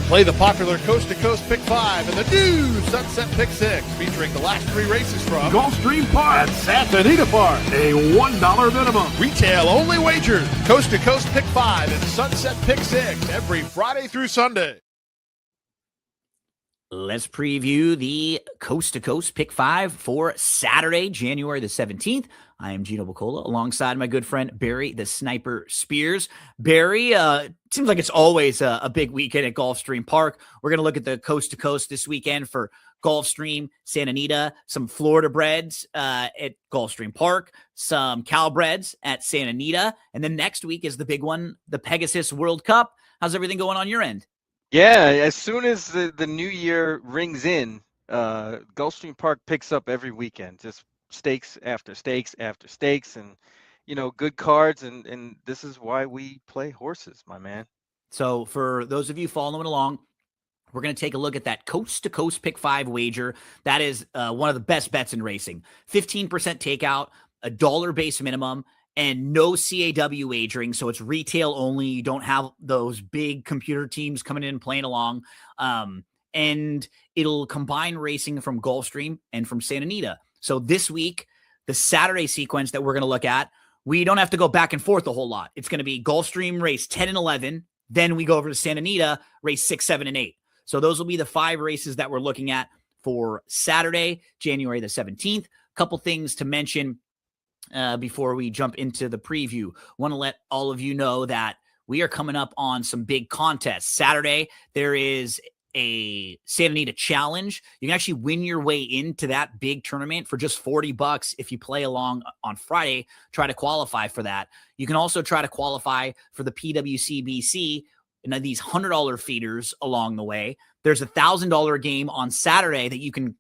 Play the popular Coast to Coast Pick 5 and the new Sunset Pick 6, featuring the last 3 races from Gulfstream Park at Santa Anita Park. A $1 minimum. retail only wagers. Coast to Coast Pick 5 and Sunset Pick 6 every Friday through Sunday. Let's preview the Coast to Coast Pick 5 for Saturday, January the 17th. I am Gino Bacola alongside my good friend Barry the Sniper Spears. Barry, seems like it's always a big weekend at Gulfstream Park. We're going to look at the Coast to Coast this weekend for Gulfstream, Santa Anita, some Florida breds at Gulfstream Park, some Cal breds at Santa Anita, and then next week is the big one, the Pegasus World Cup. How's everything going on your end? Yeah, as soon as the new year rings in, Gulfstream Park picks up every weekend, just stakes after stakes after stakes, and good cards, and this is why we play horses, my man. So for those of you following along, we're going to take a look at that Coast to Coast Pick 5 wager. That is one of the best bets in racing. 15% takeout, $1 base minimum, and no CAW wagering. So it's retail only. You don't have those big computer teams coming in and playing along. And it'll combine racing from Gulfstream and from Santa Anita. So this week, the Saturday sequence that we're going to look at, we don't have to go back and forth a whole lot. It's going to be Gulfstream race 10 and 11. Then we go over to Santa Anita, race 6, 7, and 8. So those will be the 5 races that we're looking at for Saturday, January the 17th. Couple things to mention before we jump into the preview. Want to let all of you know that we are coming up on some big contests. Saturday, there is a Santa Anita challenge. You can actually win your way into that big tournament for just $40 if you play along on Friday, try to qualify for that. You can also try to qualify for the PWCBC and these $100 feeders along the way. There's a $1,000 game on Saturday that you can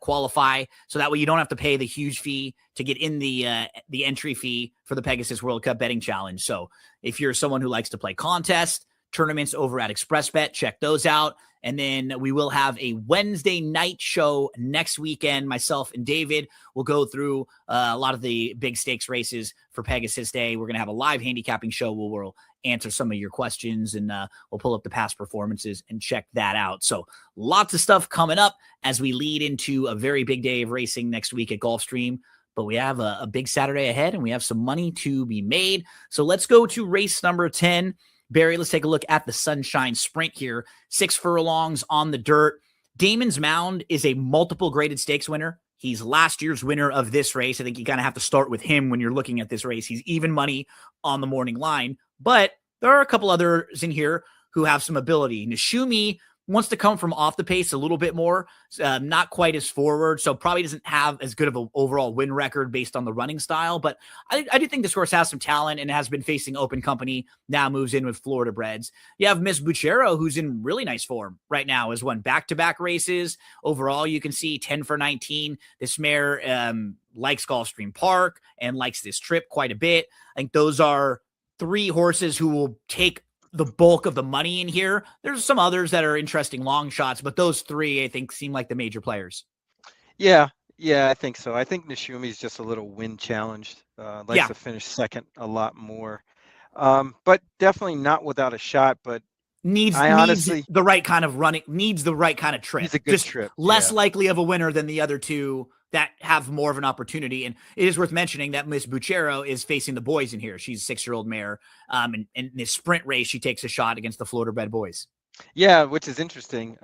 qualify, so that way you don't have to pay the huge fee to get in the entry fee for the Pegasus World Cup betting challenge. So if you're someone who likes to play contests, tournaments over at ExpressBet, check those out. And then we will have a Wednesday night show next weekend. Myself and David will go through a lot of the big stakes races for Pegasus Day. We're going to have a live handicapping show where we'll answer some of your questions, and we'll pull up the past performances and check that out. So lots of stuff coming up as we lead into a very big day of racing next week at Gulfstream. But we have a big Saturday ahead, and we have some money to be made. So let's go to race number 10. Barry, let's take a look at the Sunshine Sprint here. 6 furlongs on the dirt. Damon's Mound is a multiple graded stakes winner. He's last year's winner of this race. I think you kind of have to start with him when you're looking at this race. He's even money on the morning line. But there are a couple others in here who have some ability. Nishumi wants to come from off the pace a little bit more, not quite as forward, so probably doesn't have as good of an overall win record based on the running style. But I do think this horse has some talent and has been facing open company, now moves in with Florida breds. You have Miss Buchero, who's in really nice form right now, has won back-to-back races. Overall, you can see 10 for 19. This mare likes Gulfstream Park and likes this trip quite a bit. I think those are 3 horses who will take the bulk of the money in here. There's some others that are interesting long shots, but those 3, I think, seem like the major players. Yeah, I think so. I think Nishumi is just a little wind challenged. Likes to finish second a lot more, but definitely not without a shot. But needs the right kind of running, needs the right kind of trip. Needs a good trip. Less likely of a winner than the other 2 that have more of an opportunity. And it is worth mentioning that Miss Buchero is facing the boys in here. She's a 6-year-old mare. And in this sprint race, she takes a shot against the Florida bred boys. Yeah, which is interesting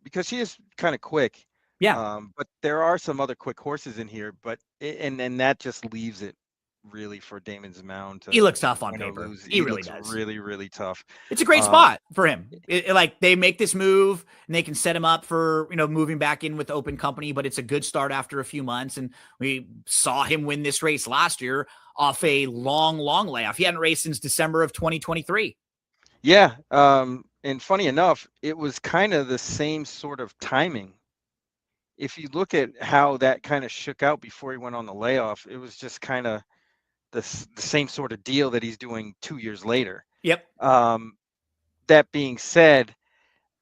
because she is kind of quick. Yeah. But there are some other quick horses in here, but and that just leaves it really for Damon's Mound. He looks tough on paper. He really does. Really, really tough. It's a great spot for him. Like they make this move and they can set him up for, moving back in with open company, but it's a good start after a few months. And we saw him win this race last year off a long layoff. He hadn't raced since December of 2023. Yeah. And funny enough, it was kind of the same sort of timing. If you look at how that kind of shook out before he went on the layoff, it was just kind of the same sort of deal that he's doing 2 years later. Yep. That being said,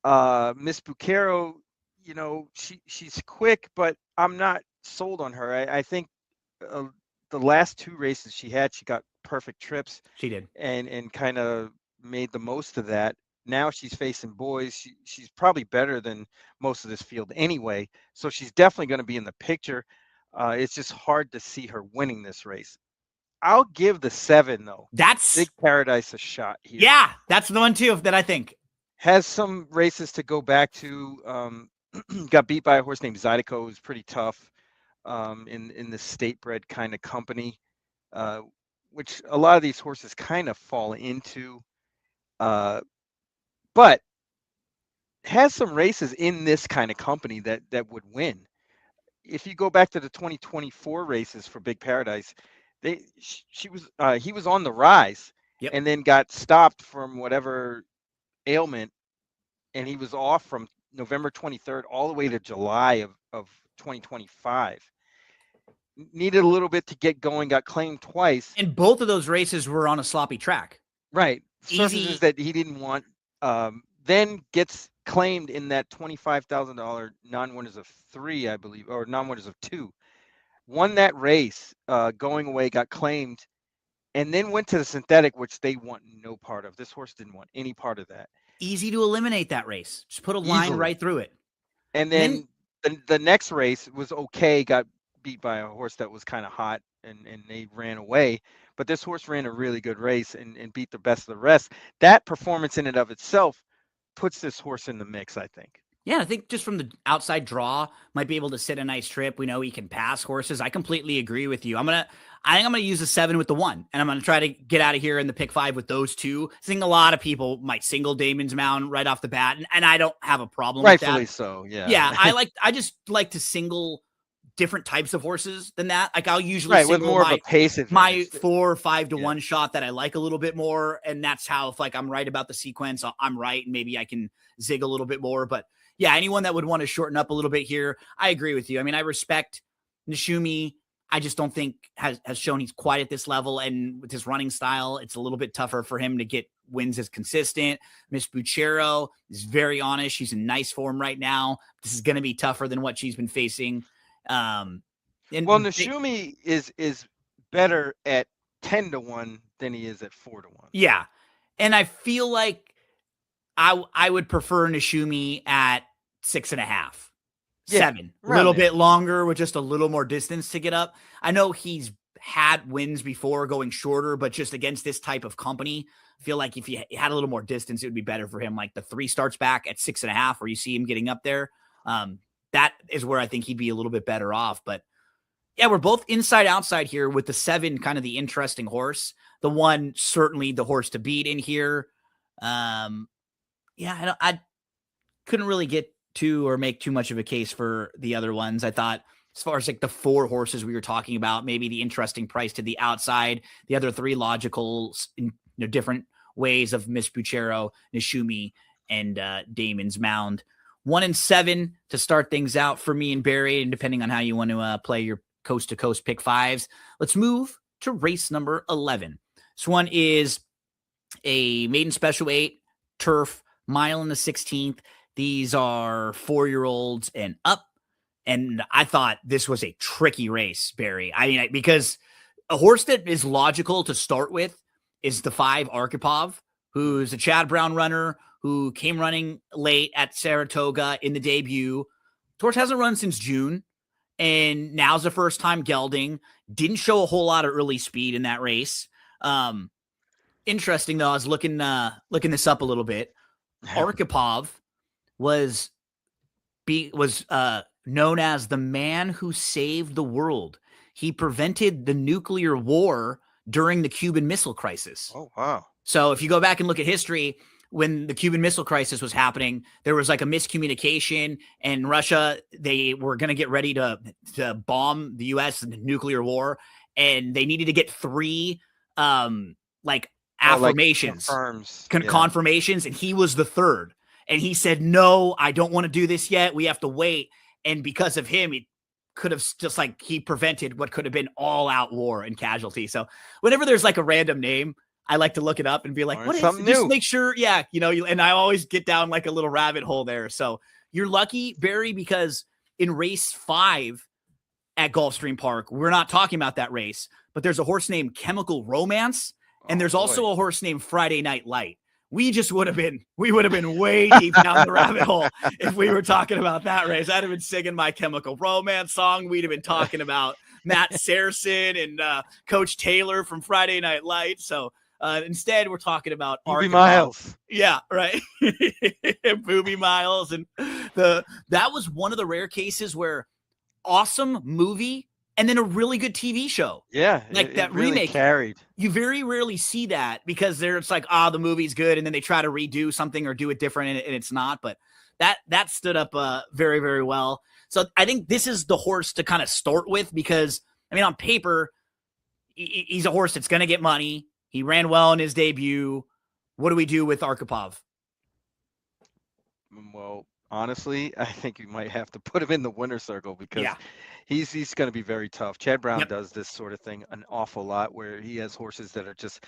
Miss Buchero, she's quick, but I'm not sold on her. I think the last 2 races she got perfect trips. She did. And kind of made the most of that. Now she's facing boys. She's probably better than most of this field anyway. So she's definitely going to be in the picture. It's just hard to see her winning this race. I'll give the 7 though. That's Big Paradise a shot here. yeah, that's the one too that I think Has some races to go back to. Got beat by a horse named Zydeco, who's pretty tough in the state bred kind of company, which a lot of these horses kind of fall into. But has some races in this kind of company that would win. If you go back to the 2024 races for Big Paradise, he was on the rise, Yep. and then got stopped from whatever ailment, and he was off from November 23rd all the way to July of 2025. Needed a little bit to get going, got claimed twice. And both of those races were on a sloppy track. Right. Easy. Surfaces that he didn't want. Then gets claimed in that $25,000 non-winners of 3, I believe, or non-winners of 2. Won that race, going away, got claimed, and then went to the synthetic, which they want no part of. This horse didn't want any part of that. Easy to eliminate that race. Just put a line Easily. right through it. And then the next race was okay, got beat by a horse that was kind of hot, and they ran away. But this horse ran a really good race and beat the best of the rest. That performance in and of itself puts this horse in the mix, I think. Yeah, I think just from the outside draw, might be able to sit a nice trip. We know he can pass horses. I completely agree with you. I think I'm gonna use a 7 with the 1, and I'm gonna try to get out of here in the pick 5 with those 2. I think a lot of people might single Damon's Mound right off the bat, and I don't have a problem with that. Rightfully so, yeah. Yeah, I just like to single different types of horses than that. Like I'll usually right, with single more of a pace my advantage. 4 or 5 to 1 shot that I like a little bit more, and that's how, if like I'm right about the sequence, I'm right, and maybe I can zig a little bit more. But yeah, anyone that would want to shorten up a little bit here, I agree with you. I mean, I respect Nishumi. I just don't think has shown he's quite at this level, and with his running style, it's a little bit tougher for him to get wins as consistent. Miss Buchero is very honest. She's in nice form right now. This is going to be tougher than what she's been facing. Nishumi is better at 10 to 1 than he is at 4 to 1. Yeah. And I feel like I would prefer Nishumi at 6.5, 7, a little bit longer with just a little more distance to get up. I know he's had wins before going shorter, but just against this type of company, I feel like if he had a little more distance, it would be better for him. Like the 3 starts back at 6.5, where you see him getting up there. That is where I think he'd be a little bit better off. But yeah, we're both inside outside here with the 7, kind of the interesting horse. The 1, certainly the horse to beat in here. Yeah, I couldn't really get to or make too much of a case for the other ones. I thought as far as like the 4 horses we were talking about, maybe the interesting price to the outside, the other 3 logical, different ways of Miss Buchero, Nishumi, and Damon's Mound. 1 and 7 to start things out for me and Barry, and depending on how you want to play your coast to coast pick 5s. Let's move to race number 11. This one is a maiden special 8 turf mile in the 16th. These are 4-year-olds and up. And I thought this was a tricky race, Barry. I mean, because a horse that is logical to start with is the 5 Arkhipov, who's a Chad Brown runner who came running late at Saratoga in the debut. Horse hasn't run since June, and now's the first time gelding. Didn't show a whole lot of early speed in that race. Interesting though, I was looking this up a little bit. Arkhipov was known as the man who saved the world. He prevented the nuclear war during the Cuban Missile Crisis. Oh, wow. So if you go back and look at history, when the Cuban Missile Crisis was happening, there was like a miscommunication, and Russia, they were going to get ready to bomb the U.S. in the nuclear war, and they needed to get 3 affirmations, confirmations, and he was the 3rd. And he said, no, I don't want to do this yet. We have to wait. And because of him, it could have just like he prevented what could have been all out war and casualty. So whenever there's like a random name, I like to look it up and be like, what is it? Just make sure. Yeah. And I always get down like a little rabbit hole there. So you're lucky, Barry, because in race 5 at Gulfstream Park, we're not talking about that race, but there's a horse named Chemical Romance. And there's also a horse named Friday Night Light. we would have been way deep down the rabbit hole if we were talking about that race. I'd have been singing My Chemical Romance song. We'd have been talking about Matt Saracen and Coach Taylor from Friday Night Lights. So instead, we're talking about Booby Arkansas. Miles. Yeah, right. Booby Miles. And that was one of the rare cases where awesome movie and then a really good TV show. Yeah, like that really remake carried. You very rarely see that because it's like, the movie's good, and then they try to redo something or do it different, and it's not. But that stood up very, very well. So I think this is the horse to kind of start with because, I mean, on paper, he's a horse that's going to get money. He ran well in his debut. What do we do with Arkhipov? Well, honestly, I think you might have to put him in the winner circle because he's going to be very tough. Chad Brown does this sort of thing an awful lot where he has horses that are just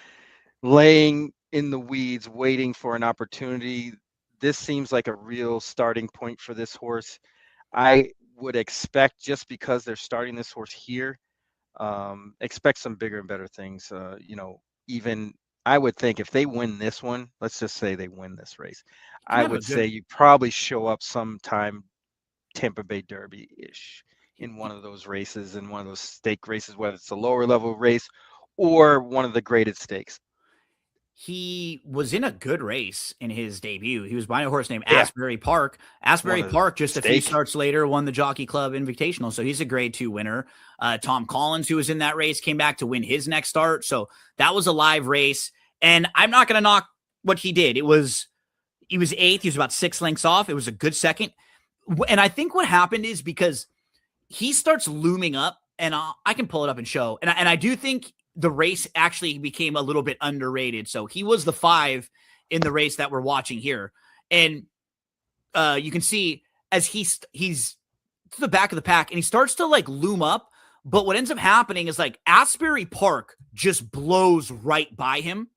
laying in the weeds, waiting for an opportunity. This seems like a real starting point for this horse. I would expect, just because they're starting this horse here, expect some bigger and better things. Even I would think if they win this one, let's just say they win this race, I would say you probably show up sometime Tampa Bay Derby-ish in one of those races, in one of those stake races, whether it's a lower level race or one of the graded stakes. He was in a good race in his debut. He was buying a horse named Asbury Park. Asbury Park, just a few starts later, won the Jockey Club Invitational. So he's a grade 2 winner. Tom Collins, who was in that race, came back to win his next start. So that was a live race. And I'm not going to knock what he did. He was 8th. He was about 6 lengths off. It was a good second. And I think what happened is because he starts looming up, and I can pull it up and show. And I do think the race actually became a little bit underrated. So he was the 5 in the race that we're watching here. And you can see as he's to the back of the pack and he starts to like loom up. But what ends up happening is like Asbury Park just blows right by him.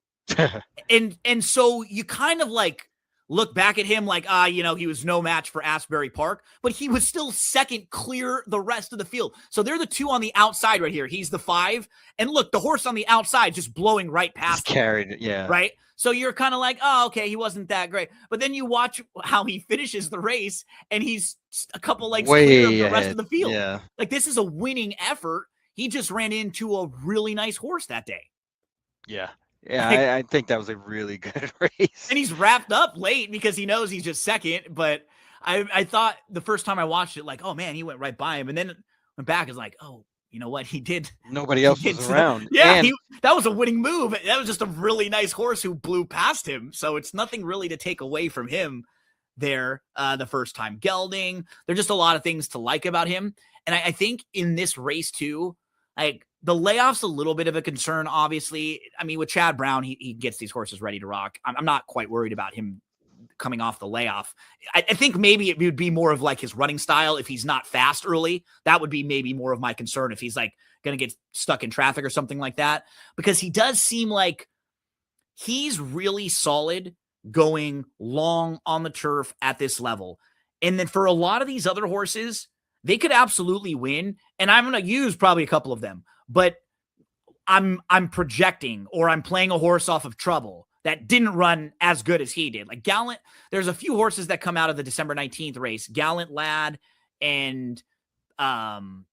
and so you kind of like look back at him like, he was no match for Asbury Park, but he was still second clear the rest of the field. So they're the 2 on the outside right here. He's the 5. And look, the horse on the outside just blowing right past him. Carried it, yeah. Right? So you're kind of like, oh, okay, he wasn't that great. But then you watch how he finishes the race, and he's a couple lengths clear of the rest of the field. Yeah. Like, this is a winning effort. He just ran into a really nice horse that day. Yeah. Yeah, I think that was a really good race. And he's wrapped up late because he knows he's just second. But I thought the first time I watched it, like, oh, man, he went right by him. And then went back, is like, oh, you know what? He did. Nobody else was around. Yeah, that was a winning move. That was just a really nice horse who blew past him. So it's nothing really to take away from him there the first time gelding. There's just a lot of things to like about him. And I think in this race, too, like, the layoff's a little bit of a concern, obviously. I mean, with Chad Brown, he gets these horses ready to rock. I'm not quite worried about him coming off the layoff. I think maybe it would be more of like his running style if he's not fast early. That would be maybe more of my concern if he's like going to get stuck in traffic or something like that. Because he does seem like he's really solid going long on the turf at this level. And then for a lot of these other horses, they could absolutely win. And I'm going to use probably a couple of them. But I'm projecting, or I'm playing a horse off of trouble that didn't run as good as he did. Like Gallant, there's a few horses that come out of the December 19th race, Gallant Lad and Besame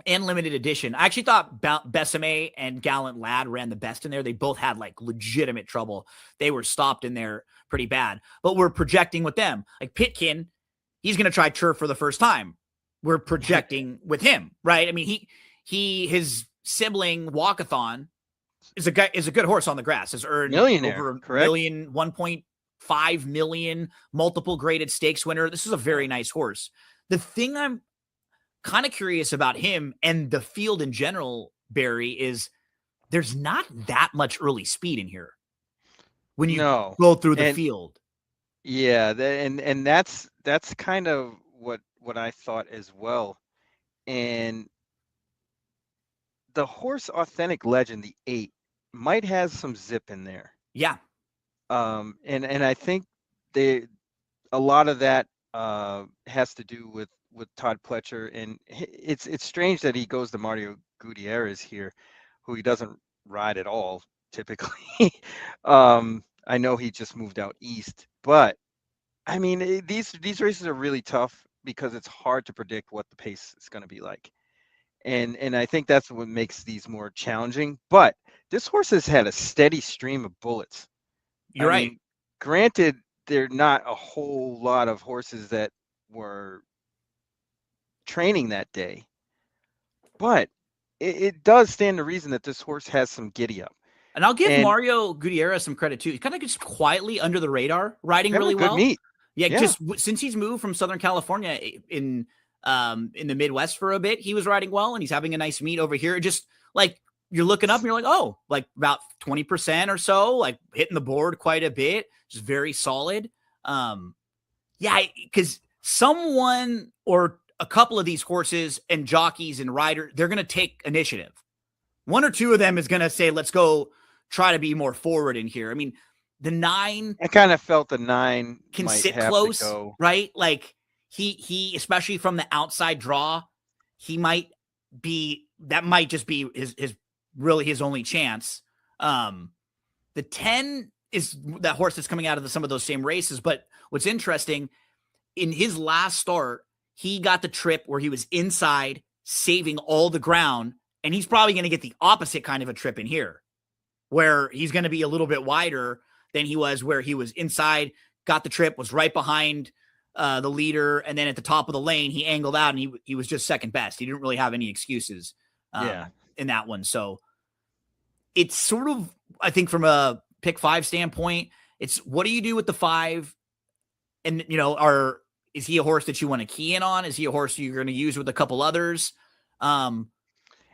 and Limited Edition. I actually thought Besame and Gallant Lad ran the best in there. They both had like legitimate trouble. They were stopped in there pretty bad. But we're projecting with them. Like Pitkin, he's going to try turf for the first time. We're projecting with him, right? I mean, his sibling Walkathon is a good horse on the grass. Has earned millionaire, over correct? 1.5 million, multiple graded stakes winner. This is a very nice horse. The thing I'm kind of curious about him and the field in general, Barry, is there's not that much early speed in here when you go through the field. Yeah, and that's kind of what I thought as well. And the horse Authentic Legend, the 8, might have some zip in there. Yeah. And I think a lot of that has to do with Todd Pletcher, and it's strange that he goes to Mario Gutierrez here, who he doesn't ride at all, typically. I know he just moved out east, but I mean, these races are really tough because it's hard to predict what the pace is going to be like. And I think that's what makes these more challenging. But this horse has had a steady stream of bullets. You're I right. mean, granted, there are not a whole lot of horses that were training that day, but it does stand to reason that this horse has some giddy up. And I'll give And Mario Gutierrez some credit too. He's kind of just quietly under the radar, riding having a really good well. meet. Yeah, Yeah. just since he's moved from Southern California in the Midwest for a bit, he was riding well, and he's having a nice meet over here. Just like you're looking up, and you're like, oh, like about 20% or so, like hitting the board quite a bit, just very solid. Yeah, because someone or a couple of these horses and jockeys and riders, they're going to take initiative. One or two of them is going to say, let's go try to be more forward in here. I mean, the 9 I kind of felt the 9 can might sit have close, to go. right? Like he especially from the outside draw, he might be, that might just be his really his only chance. The 10 is that horse that's coming out of some of those same races. But what's interesting, in his last start, he got the trip where he was inside saving all the ground, and he's probably going to get the opposite kind of a trip in here, where he's going to be a little bit wider than he was where he was inside, got the trip, was right behind the leader, and then at the top of the lane, he angled out, and he was just second best. He didn't really have any excuses in that one. So it's sort of, I think from a pick 5 standpoint, it's what do you do with the 5? And, is he a horse that you want to key in on? Is he a horse you're going to use with a couple others? What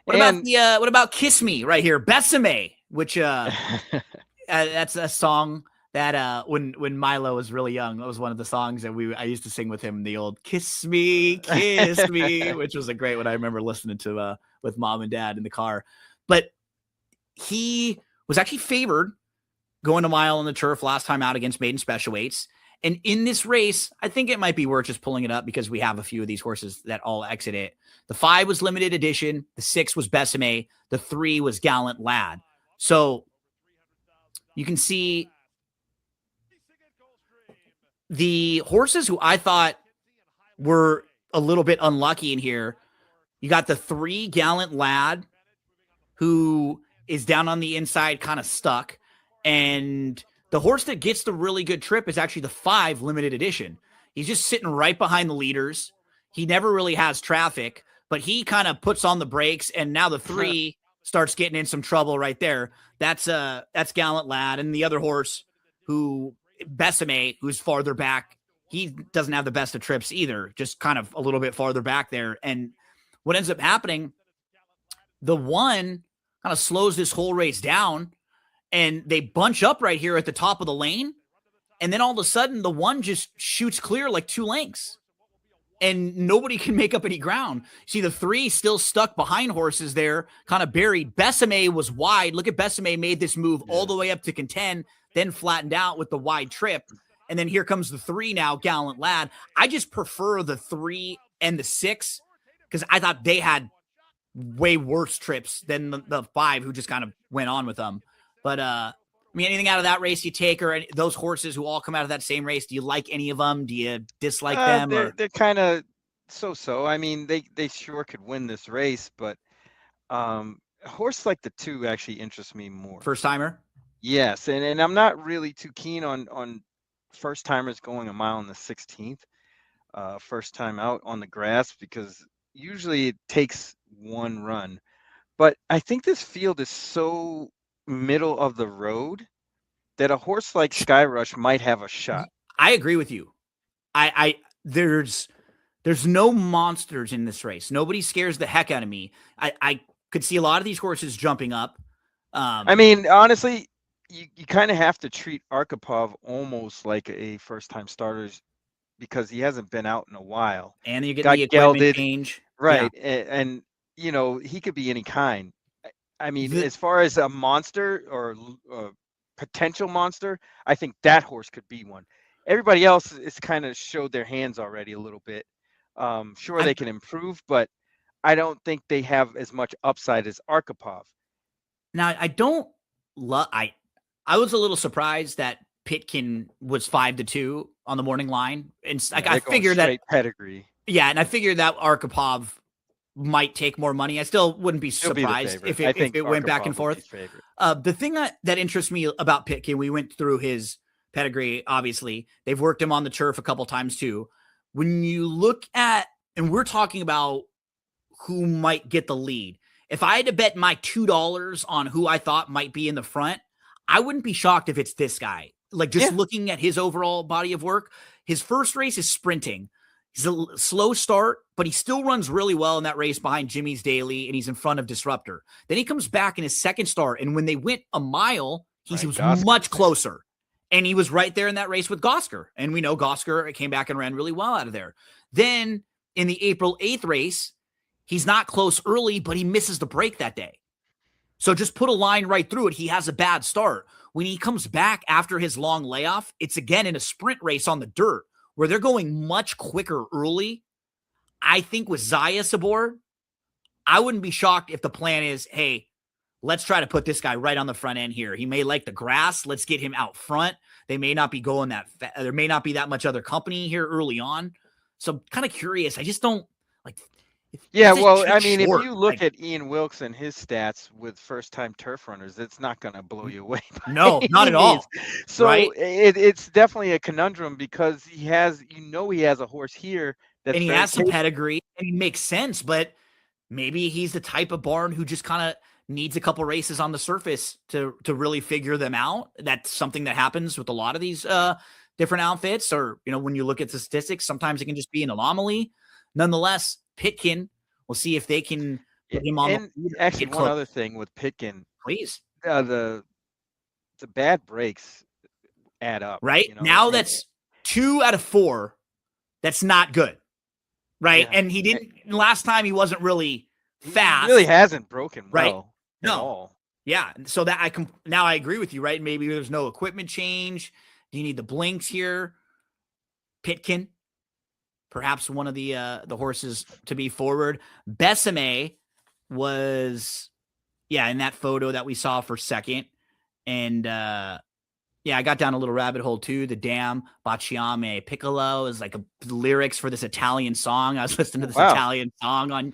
about Kiss Me right here? Besame, which that's a song that when Milo was really young, that was one of the songs that I used to sing with him, the old Kiss Me, which was a great one. I remember listening to with mom and dad in the car. But he was actually favored going a mile on the turf last time out against maiden special weights. And in this race, I think it might be worth just pulling it up because we have a few of these horses that all exit it. The 5 was limited edition. The 6 was Besame. The 3 was Gallant Lad. So you can see the horses who I thought were a little bit unlucky in here. You got the 3 Gallant Lad, who is down on the inside, kind of stuck. And the horse that gets the really good trip is actually the 5 limited edition. He's just sitting right behind the leaders. He never really has traffic, but he kind of puts on the brakes, and now the 3 starts getting in some trouble right there. That's Gallant Lad. And the other horse, Besame, who's farther back, he doesn't have the best of trips either, just kind of a little bit farther back there. And what ends up happening, the 1 kind of slows this whole race down, and they bunch up right here at the top of the lane. And then all of a sudden, the 1 just shoots clear like 2 lengths. And nobody can make up any ground. See, the 3 still stuck behind horses there, kind of buried. Besame was wide. Look at Besame made this move all the way up to contend, then flattened out with the wide trip. And then here comes the 3 now, Gallant Lad. I just prefer the 3 and the 6 because I thought they had way worse trips than the 5 who just kind of went on with them. But, I mean, anything out of that race you take, or those horses who all come out of that same race, do you like any of them? Do you dislike them? They're kind of so-so. I mean, they sure could win this race, but a horse like the 2 actually interests me more. First timer? Yes, and I'm not really too keen on first timers going a mile in the 16th, first time out on the grass, because usually it takes 1 run. But I think this field is so middle of the road that a horse like Skyrush might have a shot. I agree with you. There's no monsters in this race. Nobody scares the heck out of me. I could see a lot of these horses jumping up. I mean, honestly, you kind of have to treat Arkhipov almost like a first-time starter because he hasn't been out in a while. And you get Got the equipment gelded, change. right? Yeah. And he could be any kind. I mean, as far as a monster or a potential monster, I think that horse could be one. Everybody else is kind of showed their hands already a little bit. Sure, they can improve, but I don't think they have as much upside as Arkhipov. Now, I don't I was a little surprised that Pitkin was 5-2 on the morning line, and like I figured that pedigree. Yeah, and I figured that Arkhipov might take more money. I still wouldn't be He'll be the surprised favorite. if it went back and Arkhipov would be forth. favorite. The thing that interests me about Pitkin, we went through his pedigree. Obviously, they've worked him on the turf a couple times too. When you look at, and we're talking about who might get the lead. If I had to bet my $2 on who I thought might be in the front, I wouldn't be shocked if it's this guy. Like just looking at his overall body of work, his first race is sprinting. He's a slow start, but he still runs really well in that race behind Jimmy's Daily, and he's in front of Disruptor. Then he comes back in his second start, and when they went a mile, he was much closer. And he was right there in that race with Gosker. And we know Gosker came back and ran really well out of there. Then in the April 8th race, he's not close early, but he misses the break that day. So just put a line right through it. He has a bad start. When he comes back after his long layoff, it's again in a sprint race on the dirt where they're going much quicker early. I think with Zayas aboard, I wouldn't be shocked if the plan is, hey, let's try to put this guy right on the front end here. He may like the grass. Let's get him out front. They may not be going that fast. There may not be that much other company here early on. So I'm kind of curious. I just don't like. Yeah, well, I mean, if you look at Ian Wilkes and his stats with first-time turf runners, it's not going to blow you away. No, not at all. So it's definitely a conundrum because he has a horse here that's and he has some pedigree and he makes sense, but maybe he's the type of barn who just kind of needs a couple races on the surface to really figure them out. That's something that happens with a lot of these different outfits, or when you look at the statistics, sometimes it can just be an anomaly. Nonetheless, Pitkin, we'll see if they can put him on. And actually, one other thing with Pitkin, please, the bad breaks add up. Right now, that's 2 out of 4. That's not good, right? Yeah. And he didn't last time. He wasn't really fast. He really hasn't broken well. No. At all. Yeah. So that now I agree with you, right? Maybe there's no equipment change. Do you need the blinks here? Pitkin. Perhaps one of the horses to be forward. Besame was, in that photo that we saw for second. And, I got down a little rabbit hole too. The Damn Baciame Piccolo is like lyrics for this Italian song. I was listening to this Italian song on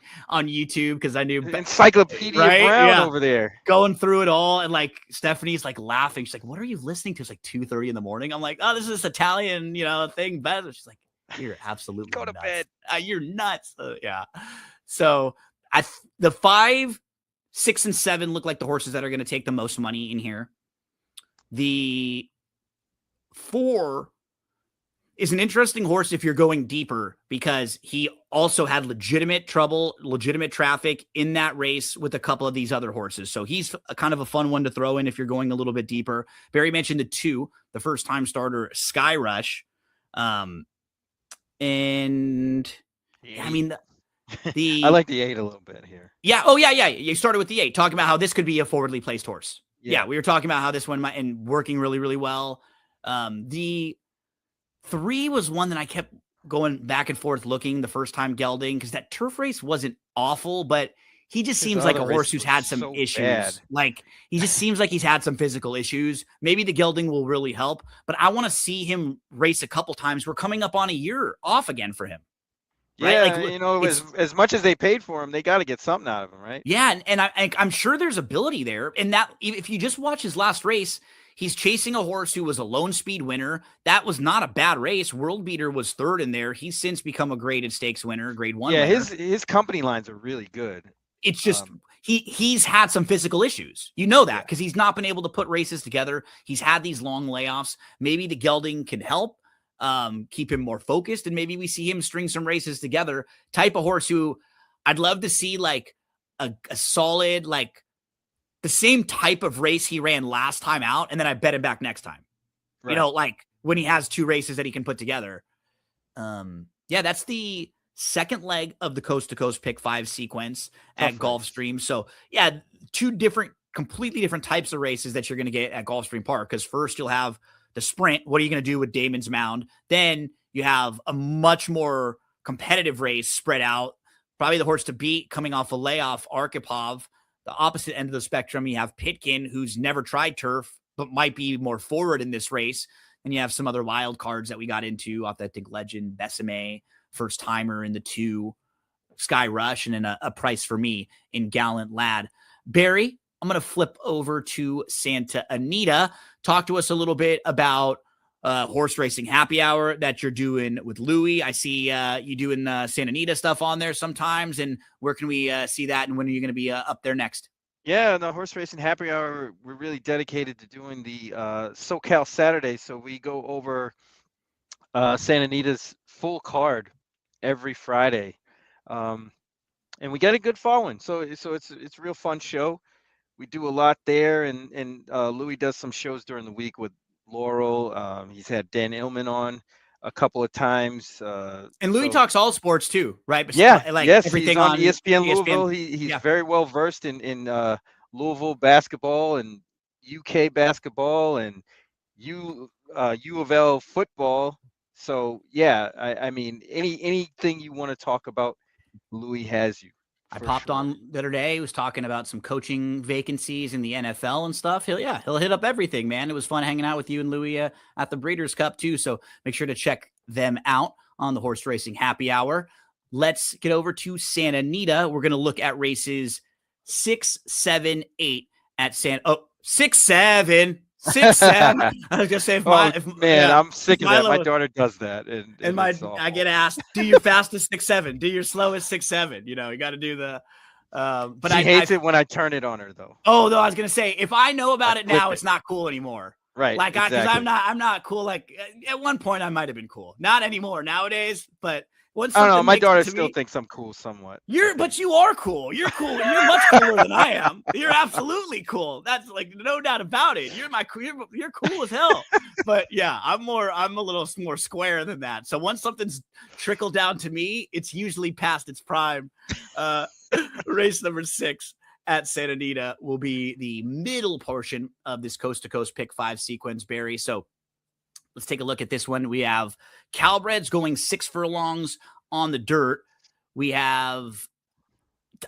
YouTube because I knew Encyclopedia Brown over there. Going through it all, and like Stephanie's like laughing. She's like, "What are you listening to?" It's like 2:30 in the morning. I'm like, "Oh, this is this Italian, thing." She's like, "You're absolutely go to nuts. bed. You're nuts." So the 5, 6, and 7 look like the horses that are going to take the most money in here. The 4 is an interesting horse if you're going deeper because he also had legitimate traffic in that race with a couple of these other horses. So he's a kind of a fun one to throw in if you're going a little bit deeper. Barry mentioned the 2, the first time starter Sky Rush. And I mean, I like the 8 a little bit here. Yeah. Oh, yeah. You started with the 8, talking about how this could be a forwardly placed horse. Yeah, we were talking about how this one might, and working really, really well. The 3 was one that I kept going back and forth looking the first time gelding because that turf race wasn't awful, but he just seems like a horse who's had some issues. Bad. Like he just seems like he's had some physical issues. Maybe the gelding will really help, but I want to see him race a couple times. We're coming up on a year off again for him. Right? Yeah, as much as they paid for him, they got to get something out of him, right? Yeah, and I'm sure there's ability there. And that if you just watch his last race, he's chasing a horse who was a lone speed winner. That was not a bad race. World Beater was 3rd in there. He's since become a graded stakes winner, grade 1 winner. His company lines are really good. It's just he's had some physical issues. You know that because he's not been able to put races together. He's had these long layoffs. Maybe the gelding can help. Keep him more focused, and maybe we see him string some races together. Type of horse who I'd love to see like a solid, like the same type of race he ran last time out, and then I bet him back next time. Right. Like when he has 2 races that he can put together. That's the second leg of the Coast to Coast Pick 5 sequence at Gulfstream. So 2 completely different types of races that you're going to get at Gulfstream Park. Because first you'll have the sprint. What are you going to do with Damon's Mound? Then you have a much more competitive race spread out. Probably the horse to beat coming off a layoff, Arkhipov. the opposite end of the spectrum, you have Pitkin, who's never tried turf, but might be more forward in this race. And you have some other wild cards that we got into, Authentic Legend, Besame, First Timer in the 2, Sky Rush, and then a price for me in Gallant Lad. Barry, I'm going to flip over to Santa Anita. Talk to us a little bit about horse racing happy hour that you're doing with Louie. I see you doing Santa Anita stuff on there sometimes. And where can we see that? And when are you going to be up there next? Yeah, the horse racing happy hour, we're really dedicated to doing the SoCal Saturday. So we go over Santa Anita's full card every Friday. And we get a good following. So it's a real fun show. We do a lot there, and Louis does some shows during the week with Laurel. He's had Dan Illman on a couple of times. And Louis talks all sports too, right? Yeah, like yes, everything he's on ESPN ESPN. Louisville. He's very well versed in Louisville basketball and UK basketball and U of L football. So yeah, I mean anything you want to talk about, Louis has you. I popped on the other day. He was talking about some coaching vacancies in the NFL and stuff. He'll hit up everything, man. It was fun hanging out with you and Louis at the Breeders' Cup too. So make sure to check them out on the Horse Racing Happy Hour. Let's get over to Santa Anita. We're going to look at races 6, 7, 8 at 6, 7. 6, 7. I was gonna say, I'm sick of that. My daughter does that, and I get asked, do your fastest 6, 7, do your slowest 6, 7. You got to do the. But she hates it when I turn it on her, though. Oh no, I was gonna say, if I know about it now, it's not cool anymore. Right. Like exactly. because I'm not cool. Like at one point, I might have been cool. Not anymore nowadays, but. I don't know. My daughter still thinks I'm cool somewhat. But you are cool. You're cool. You're much cooler than I am. You're absolutely cool. That's like no doubt about it. You're cool as hell. But yeah, I'm a little more square than that. So once something's trickled down to me, it's usually past its prime. Race number 6 at Santa Anita will be the middle portion of this coast to coast pick 5 sequence, Barry. So let's take a look at this one. We have Calbreds going 6 furlongs on the dirt. We have,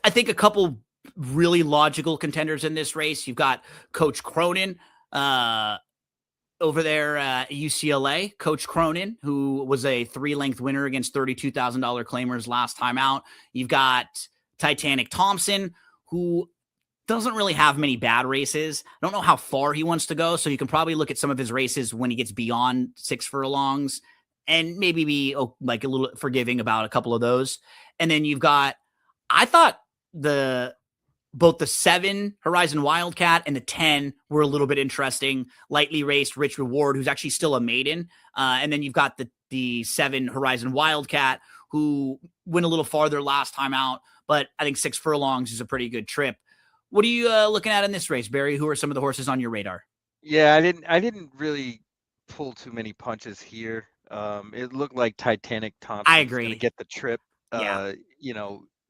I think, a couple really logical contenders in this race. You've got Coach Cronin over there at UCLA. Coach Cronin, who was a 3-length winner against $32,000 claimers last time out. You've got Titanic Thompson, who doesn't really have many bad races. I don't know how far he wants to go, so you can probably look at some of his races when he gets beyond 6 furlongs and maybe be like a little forgiving about a couple of those. And then you've got, I thought both the 7 Horizon Wildcat and the 10 were a little bit interesting. Lightly raced Rich Reward, who's actually still a maiden. And then you've got the 7 Horizon Wildcat, who went a little farther last time out, but I think 6 furlongs is a pretty good trip. What are you looking at in this race, Barry? Who are some of the horses on your radar? Yeah, I didn't really pull too many punches here. It looked like Titanic Thompson. I agree. Going to get the trip. Yeah.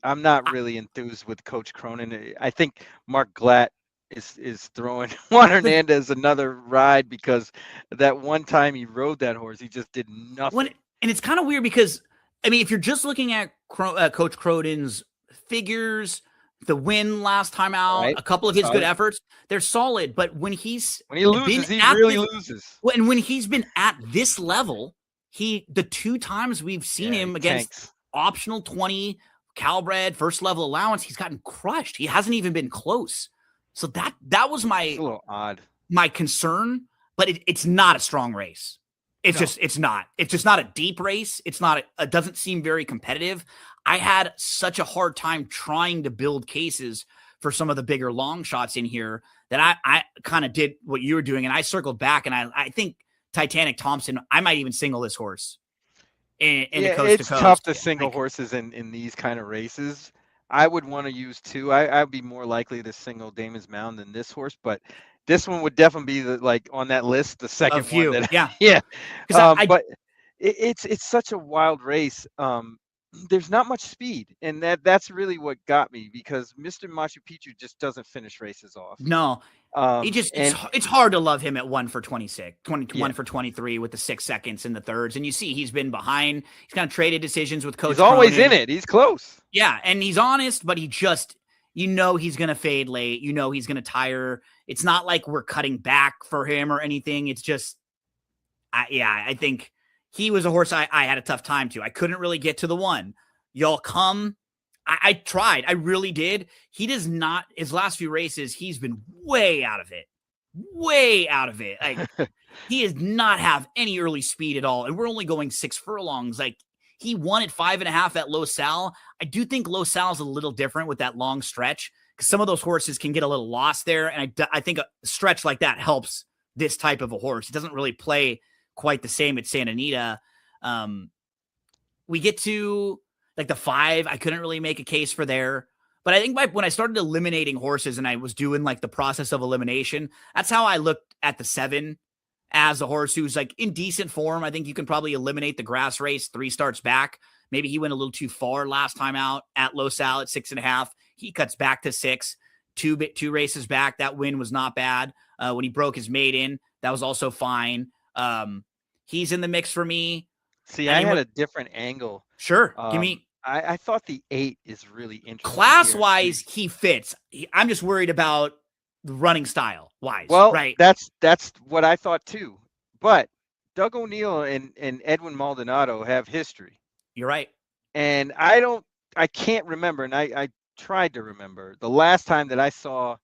I'm not really enthused with Coach Cronin. I think Mark Glatt is throwing Juan Hernandez another ride because that one time he rode that horse, he just did nothing. And it's kind of weird because, I mean, if you're just looking at Coach Cronin's figures, the win last time out, right, a couple of his good efforts, they're solid. But when he loses, he really loses. And when he's been at this level, the 2 times we've seen him against optional 20 Calbred first level allowance, he's gotten crushed. He hasn't even been close. So that was it's a little odd. My concern, but it's not a strong race. It's just not a deep race. It doesn't seem very competitive. I had such a hard time trying to build cases for some of the bigger long shots in here that I kind of did what you were doing. And I circled back, and I think Titanic Thompson, I might even single this horse in the coast to coast. It's tough to single horses in these kind of races. I would want to use 2. I'd be more likely to single Damon's Mound than this horse, but this one would definitely be on that list, the second one. Yeah. But it's such a wild race. There's not much speed, and that's really what got me, because Mr. Machu Picchu just doesn't finish races off. No, it's hard to love him at 1 for 26, 1 for 23 with the 6 seconds in the thirds, and you see he's been behind. He's kind of traded decisions with Coach. He's always in it. He's close. Yeah, and he's honest, but he just You know he's going to fade late. You know he's going to tire. It's not like we're cutting back for him or anything. It's just, I think he was a horse I had a tough time to. I couldn't really get to the one. Y'all come. I tried. I really did. He does not, his last few races, he's been way out of it. Way out of it. Like, he does not have any early speed at all. And we're only going 6 furlongs. Like, he won at 5.5 at Los Al. I do think Los Al is a little different with that long stretch because some of those horses can get a little lost there. And I think a stretch like that helps this type of a horse. It doesn't really play quite the same at Santa Anita. We get to like the 5. I couldn't really make a case for there. But I think when I started eliminating horses and I was doing like the process of elimination, that's how I looked at the 7 as a horse who's like in decent form. I think you can probably eliminate the grass race 3 starts back. Maybe he went a little too far last time out at Los Al at 6.5. He cuts back to 6, 2 races back. That win was not bad. When he broke his maiden, that was also fine. He's in the mix for me. See, I had a different angle. Sure. Give me. I thought the 8 is really interesting. Class-wise, he fits. I'm just worried about the running style-wise. Well, right? That's what I thought too. But Doug O'Neill and Edwin Maldonado have history. You're right. And I can't remember, and I tried to remember, the last time that I saw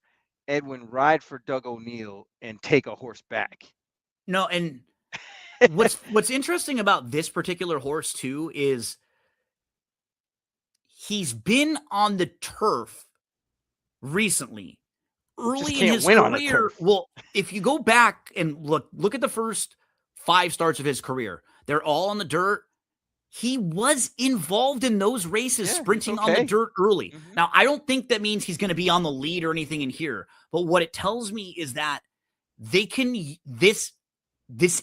Edwin ride for Doug O'Neill and take a horse back. No, and what's interesting about this particular horse too is he's been on the turf recently. Early in his career, well, if you go back and look at the first 5 starts of his career, they're all on the dirt. He was involved in those races, sprinting on the dirt early. Mm-hmm. Now, I don't think that means he's going to be on the lead or anything in here, but what it tells me is that they can, this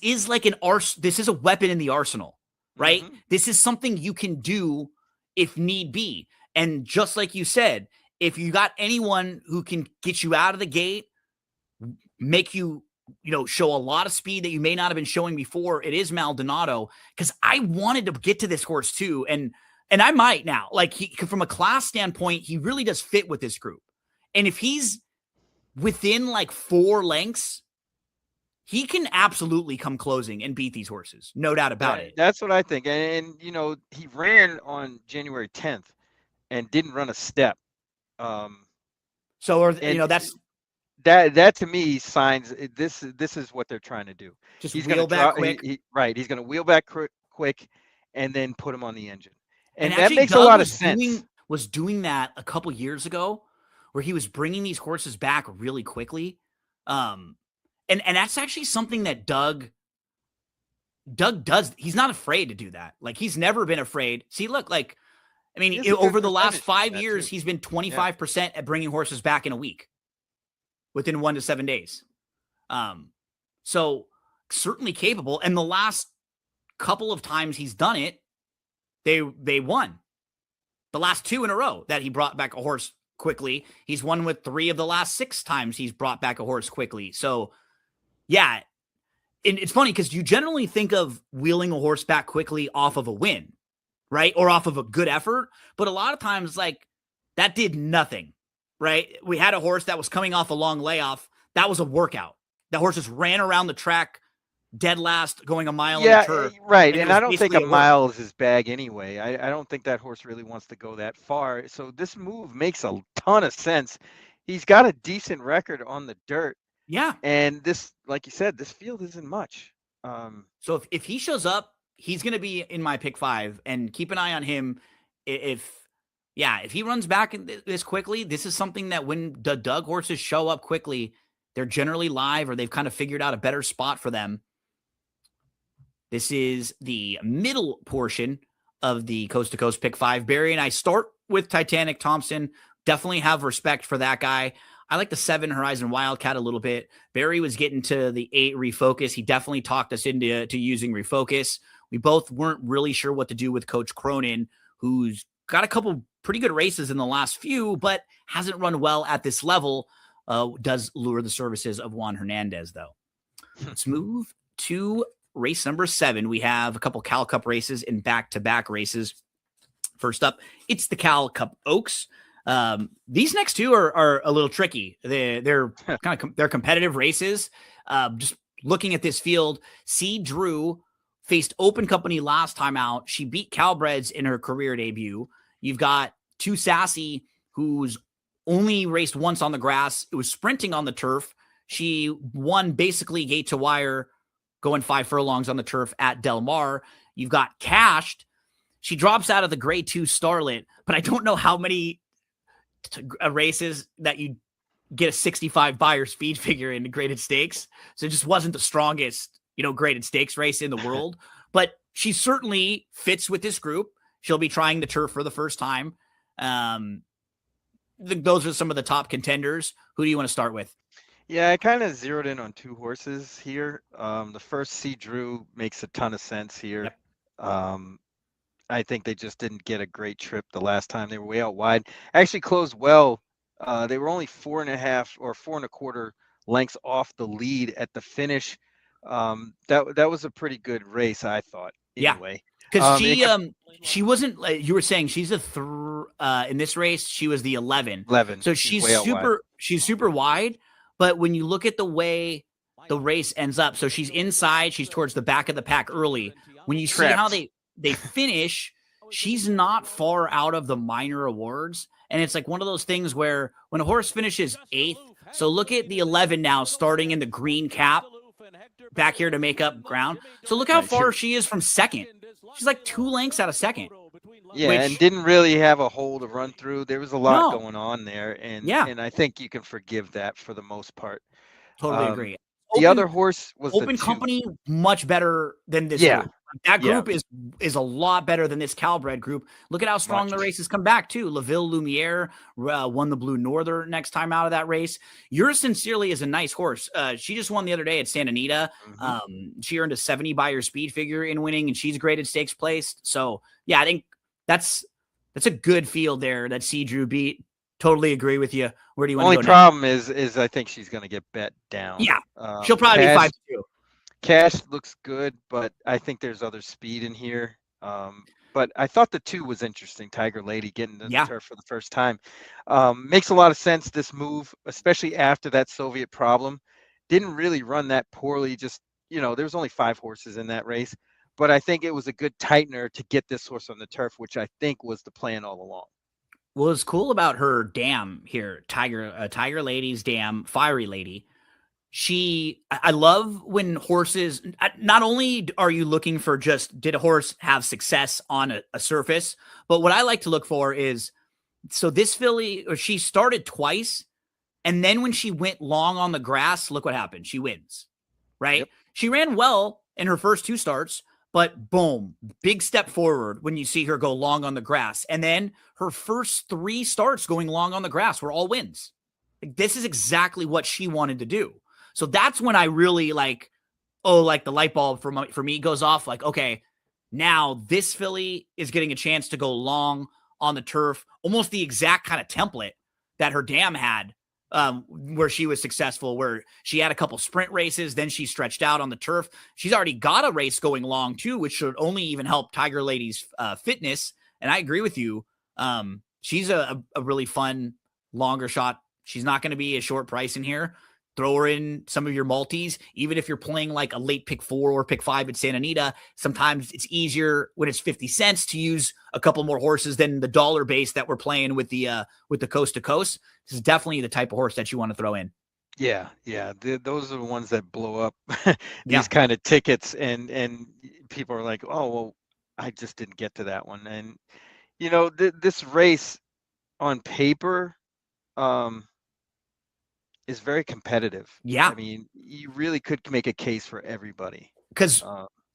is like this is a weapon in the arsenal, right? Mm-hmm. This is something you can do if need be. And just like you said, if you got anyone who can get you out of the gate, make you, show a lot of speed that you may not have been showing before, it is Maldonado. Because I wanted to get to this horse too. And I might now. Like, from a class standpoint, he really does fit with this group. And if he's within like 4 lengths, he can absolutely come closing and beat these horses. No doubt about it. That's what I think. And he ran on January 10th and didn't run a step. That's that to me signs this is what they're trying to do. He's wheel back quick. He's going to wheel back quick and then put him on the engine. And that actually, makes Doug a lot of sense. Was doing that a couple years ago where he was bringing these horses back really quickly. And that's actually something that Doug does. He's not afraid to do that. Like, he's never been afraid. See, look, like, I mean, over the last 5 years, he's been 25% at bringing horses back in a week within 1 to 7 days. So certainly capable. And the last couple of times he's done it, they won. The last 2 in a row that he brought back a horse quickly. He's won with 3 of the last 6 times he's brought back a horse quickly. So, yeah. And it's funny because you generally think of wheeling a horse back quickly off of a win, right? Or off of a good effort. But a lot of times, like, that did nothing, right? We had a horse that was coming off a long layoff. That was a workout. That horse just ran around the track dead last, going a mile on the turf. Right. And I don't think a mile is his bag anyway. I don't think that horse really wants to go that far. So this move makes a ton of sense. He's got a decent record on the dirt. Yeah. And this, like you said, this field isn't much. So if he shows up, he's going to be in my pick 5, and keep an eye on him. If he runs back this quickly, this is something that when the Doug horses show up quickly, they're generally live or they've kind of figured out a better spot for them. This is the middle portion of the Coast to Coast pick 5. Barry and I start with Titanic Thompson. Definitely have respect for that guy. I like the 7 Horizon Wildcat a little bit. Barry was getting to the 8 Refocus. He definitely talked us into using Refocus. We both weren't really sure what to do with Coach Cronin, who's got a couple pretty good races in the last few, but hasn't run well at this level. Does lure the services of Juan Hernandez, though. Let's move to race number 7. We have a couple Cal Cup races and back-to-back races. First up, it's the Cal Cup Oaks. These next two are a little tricky. They're they're competitive races. Just looking at this field, C. Drew faced Open Company last time out. She beat Calbreds in her career debut. You've got Too Sassy, who's only raced once on the grass. It was sprinting on the turf. She won basically gate to wire, going 5 furlongs on the turf at Del Mar. You've got Cashed. She drops out of the grade 2 Starlet, but I don't know how many races that you get a 65 buyer speed figure in the graded stakes. So it just wasn't the strongest, graded stakes race in the world, but she certainly fits with this group. She'll be trying the turf for the first time. Those are some of the top contenders. Who do you want to start with? Yeah, I kind of zeroed in on 2 horses here. The first, C. Drew, makes a ton of sense here. Yep. I think they just didn't get a great trip the last time. They were way out wide. Actually closed well. They were only 4.5 or 4.25 lengths off the lead at the finish. That was a pretty good race, I thought. Anyway, because she wasn't, like you were saying, she's in this race she was the 11. So she's super wide. But when you look at the way the race ends up, so she's inside, she's towards the back of the pack early. When you see how they finish, she's not far out of the minor awards. And it's like one of those things where when a horse finishes 8th, so look at the 11 now starting in the green cap back here to make up ground. So look how far she is from 2nd. She's like 2 lengths out of 2nd. Yeah, and didn't really have a hole to run through. There was a lot going on there. And I think you can forgive that for the most part. Totally agree. The other horse was Open Company, much better than this group. That group is a lot better than this Calbred group. Look at how strong the races come back, too. LaVille Lumiere won the Blue Northern next time out of that race. Yours Sincerely is a nice horse. She just won the other day at Santa Anita. Mm-hmm. She earned a 70 buyer speed figure in winning, and she's graded stakes placed. So, yeah, I think that's a good field there that C. Drew beat. Totally agree with you. Where do you want to go? Only problem is I think she's going to get bet down. Yeah, she'll probably be 5-2. Cash looks good, but I think there's other speed in here. But I thought the 2 was interesting. Tiger Lady getting to the turf for the first time. Makes a lot of sense, this move, especially after that Soviet problem. Didn't really run that poorly. Just, there was only 5 horses in that race. But I think it was a good tightener to get this horse on the turf, which I think was the plan all along. What was cool about her dam here, Tiger Lady's dam, Fiery Lady. I love when horses, not only are you looking for just, did a horse have success on a surface, but what I like to look for is, so this filly, she started twice, and then when she went long on the grass, look what happened. She wins, right? Yep. She ran well in her first 2 starts, but boom, big step forward when you see her go long on the grass. And then her first 3 starts going long on the grass were all wins. Like, this is exactly what she wanted to do. So that's when I really the light bulb for me goes off. Like, okay, now this filly is getting a chance to go long on the turf, almost the exact kind of template that her dam had, where she was successful, where she had a couple sprint races, then she stretched out on the turf. She's already got a race going long too, which should only even help Tiger Lady's fitness. And I agree with you. She's a really fun longer shot. She's not going to be a short price in here. Throw her in some of your multis, even if you're playing like a late pick 4 or pick 5 at Santa Anita. Sometimes it's easier when it's 50 cents to use a couple more horses than the dollar base that we're playing with the coast to coast. This is definitely the type of horse that you want to throw in. Yeah. Those are the ones that blow up these kind of tickets, and people are like, oh, well, I just didn't get to that one. And, this race on paper, is very competitive. Yeah. I mean, you really could make a case for everybody. Because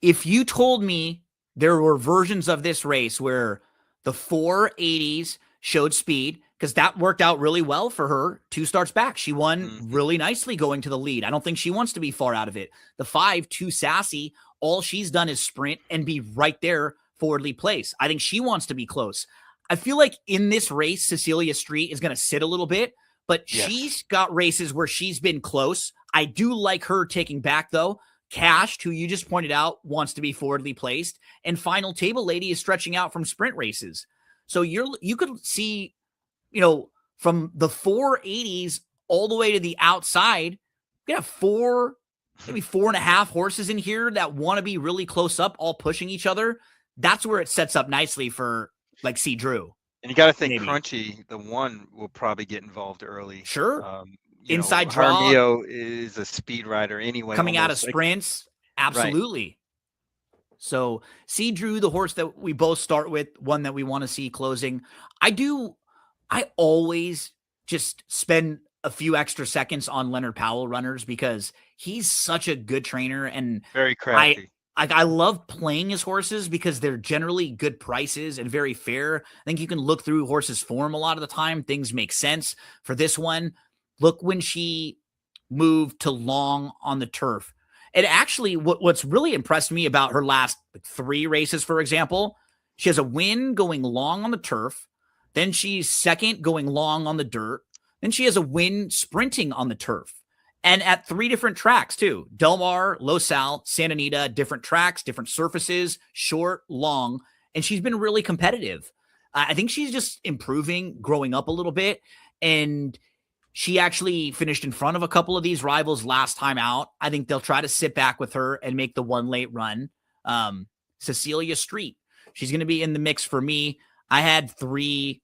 if you told me there were versions of this race where the 480s showed speed, because that worked out really well for her 2 starts back. She won really nicely going to the lead. I don't think she wants to be far out of it. The 5, Too Sassy, all she's done is sprint and be right there forwardly placed. I think she wants to be close. I feel like in this race, Cecilia Street is going to sit a little bit, but she's got races where she's been close. I do like her taking back, though. Cashed, who you just pointed out, wants to be forwardly placed. And Final Table Lady is stretching out from sprint races. So you could see from the 480s all the way to the outside, we have maybe 4.5 horses in here that want to be really close up, all pushing each other. That's where it sets up nicely for like C. Drew. And you got to think maybe. Crunchy, the one, will probably get involved early. Sure. Inside draw. Jaramillo is a speed rider anyway. Coming out of sprints. Absolutely. Right. So C. Drew, the horse that we both start with, one that we want to see closing. I always just spend a few extra seconds on Leonard Powell runners because he's such a good trainer and very crafty. I love playing his horses because they're generally good prices and very fair. I think you can look through horses' form a lot of the time. Things make sense. For this one, look when she moved to long on the turf. And actually, what's really impressed me about her last 3 races, for example, she has a win going long on the turf. Then she's second going long on the dirt. Then she has a win sprinting on the turf. And at 3 different tracks, too. Del Mar, Los Al, Santa Anita, different tracks, different surfaces, short, long. And she's been really competitive. I think she's just improving, growing up a little bit. And she actually finished in front of a couple of these rivals last time out. I think they'll try to sit back with her and make the one late run. Cecilia Street. She's going to be in the mix for me. I had 3-6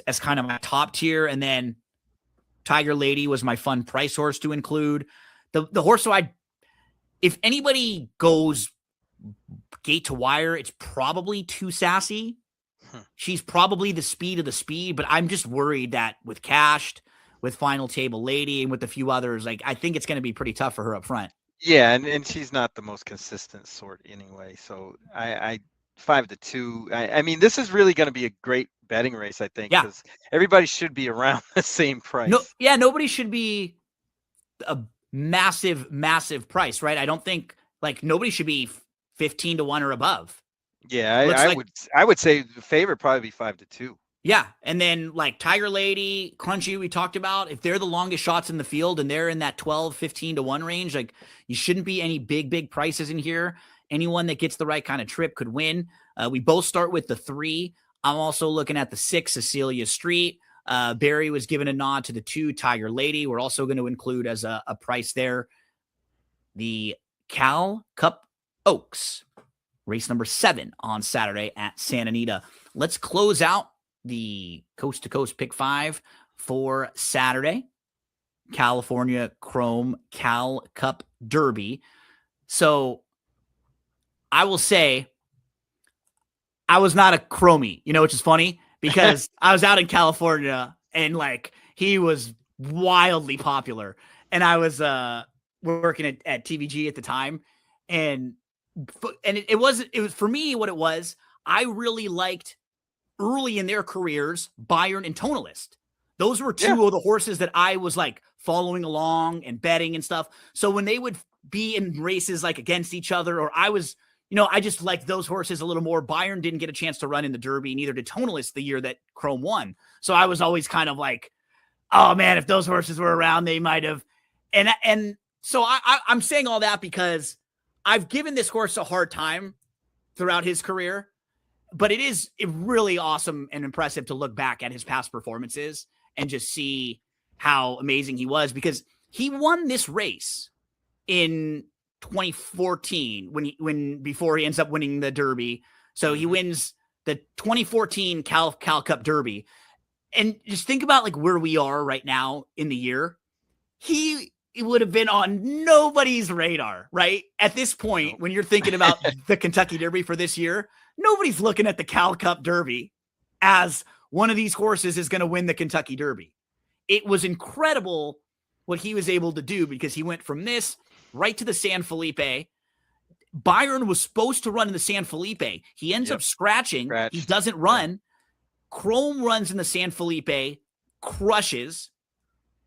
as kind of my top tier. And then Tiger Lady was my fun price horse to include. The horse, so if anybody goes gate to wire, it's probably Too Sassy. She's probably the speed of the speed, but I'm just worried that with Cashed, with Final Table Lady, and with a few others, like I think it's going to be pretty tough for her up front. Yeah, and she's not the most consistent sort anyway. So I 5-2. I mean, this is really going to be a great betting race, I think, because everybody should be around the same price. Nobody should be a massive, massive price, right? I don't think like nobody should be 15 to 1 or above. Yeah, I would say the favorite probably be 5-2. Yeah, and then like Tiger Lady, Crunchy, we talked about, if they're the longest shots in the field and they're in that 12, 15 to 1 range, like you shouldn't be any big prices in here. Anyone that gets the right kind of trip could win. We both start with the 3. I'm also looking at the 6, Cecilia Street. Barry was given a nod to the 2, Tiger Lady. We're also going to include as a price there the Cal Cup Oaks, race number 7 on Saturday at Santa Anita. Let's close out the Coast to Coast Pick 5 for Saturday. California Chrome Cal Cup Derby. So I will say I was not a Chromie, which is funny because I was out in California and like he was wildly popular. And I was working at TVG at the time. And it was for me what it was. I really liked early in their careers, Byron and Tonalist. Those were 2 of the horses that I was like following along and betting and stuff. So when they would be in races like against each other, or I was, I just liked those horses a little more. Byron didn't get a chance to run in the Derby, neither did Tonalist the year that Chrome won. So I was always kind of like, oh man, if those horses were around, they might have. And so I'm saying all that because I've given this horse a hard time throughout his career, but it is really awesome and impressive to look back at his past performances and just see how amazing he was, because he won this race in 2014 before he ends up winning the Derby. So he wins the 2014 Cal Cup Derby. And just think about like where we are right now in the year. He would have been on nobody's radar, right? At this point, when you're thinking about the Kentucky Derby for this year, nobody's looking at the Cal Cup Derby as one of these horses is going to win the Kentucky Derby. It was incredible what he was able to do because he went from this right to the San Felipe. Byron was supposed to run in the San Felipe. He ends up scratching. He doesn't run. Chrome runs in the San Felipe, crushes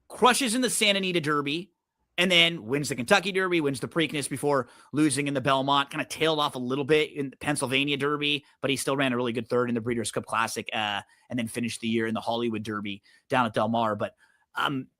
in the Santa Anita Derby, and then wins the Kentucky Derby, wins the Preakness before losing in the Belmont, kind of tailed off a little bit in the Pennsylvania Derby, but he still ran a really good third in the Breeders' Cup Classic, and then finished the year in the Hollywood Derby down at Del Mar. But